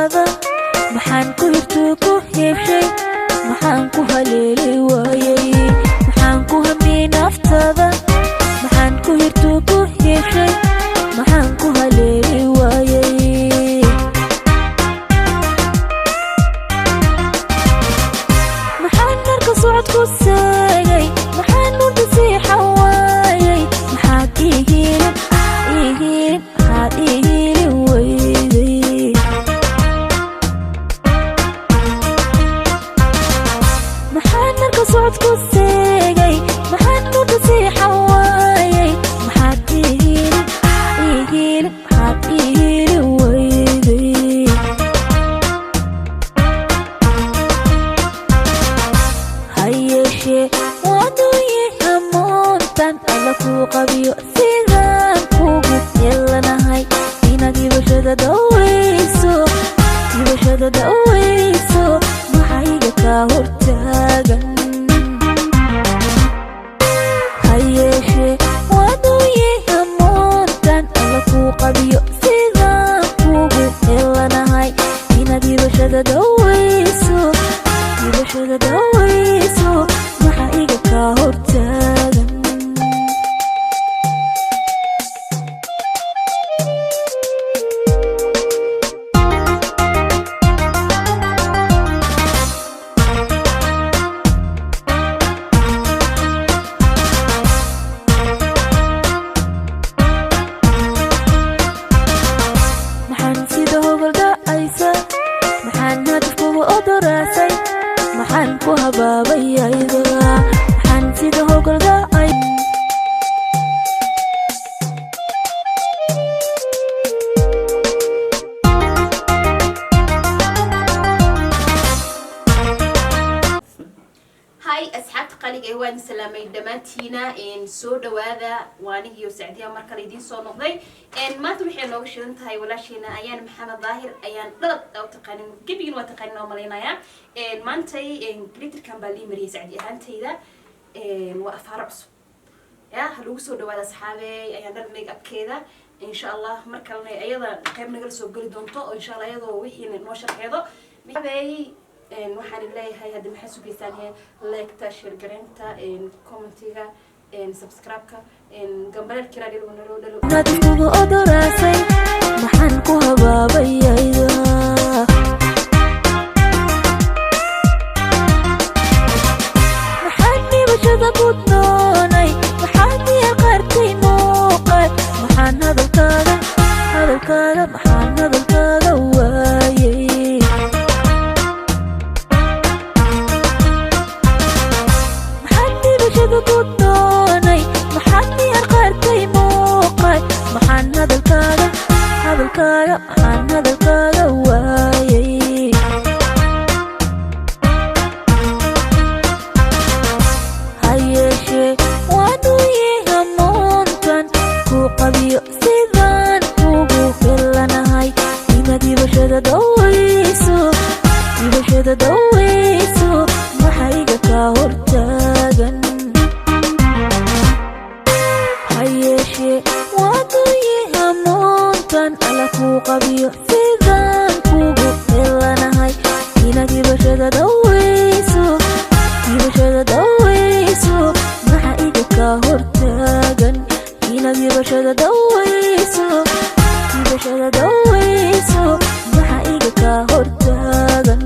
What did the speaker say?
naftada maxaan ku hirtuu ku heeshay maxaan ku haleeli waayay maxaan ku hamiyey naftada maxaan ku hirtuu ku heeshay maxaan ku haleeli waayay maxaan marka socod ku seegay maxaan nurda sii xawaayay maxaad ii hiilin maxaad ii hiilin weyday maxaan marka socod ku seegay maxaan nurda sii xawaayay maxaad ii hiilin maxaad ii hiilin weyday hayeeshee waadooye hamoontan alla kuu qabiyo sidaan kugu yeelanahay inaad ibashada dawayso maxayga kaa hortaagan hayeeshee waadooye hamoontan alla kuu qabiyo sidaan kugu yeelanahay inaad ibashada dawayso maxayga kaa hortaagan maxaan sida hogol dhacaysa maxaan hadafkuga odoraasay maxaan ku habaabayayda maxaan sida hogol dhacay هاي أصحاب قليق إيوان سلامي دمانتينا إن سو دواذا وانيو سعدية مركز يدين سو نقضي إن ما تروحي نوغ شدنت هاي ولا شينا أيان محمد ظاهر أيان ضغط أو تقانين قبين وتقانين ومالينا يا إن مانتي إن قليتر كان بالي مري سعدية هانتي ذا إن وأفار عصب يا هلوغ سو دواذا صحابي أيان در ميك أب كيدا إن شاء الله مركلنا أيضا قيب نقرسو قلي دونتو إن شاء الله أيضا وحي نوشر كيدو waxaan leeyahay hadda maxay sugeysaan like-ta share gareynta commentiga subscribe-ka gambareel kira dhilo nalo dhalo nadkugu odoraasay maxaan ku habaabayayda maxaan nibashada ku doonay maxaan diyaar qaartay muuqaal maxaan hadalkaaga maxaan hadalkaaga waayay ku doonay maxaan diyaar qaartay muuqaal maxaan hadalkaaga maxaan hadalkaaga waayay hayeeshee waadooye hamoontan kuu qabiyo sidaan kugu helanahay inaad ibashada dawayso maxayga kaa hortaagan hayeeshee waadooye hamoontan alla kuu qabiyo sidaan kugu helanahay inaad ibashada dawayso maxayga kaa hortaagan inaad ibashada dawayso maxayga kaa hortaagan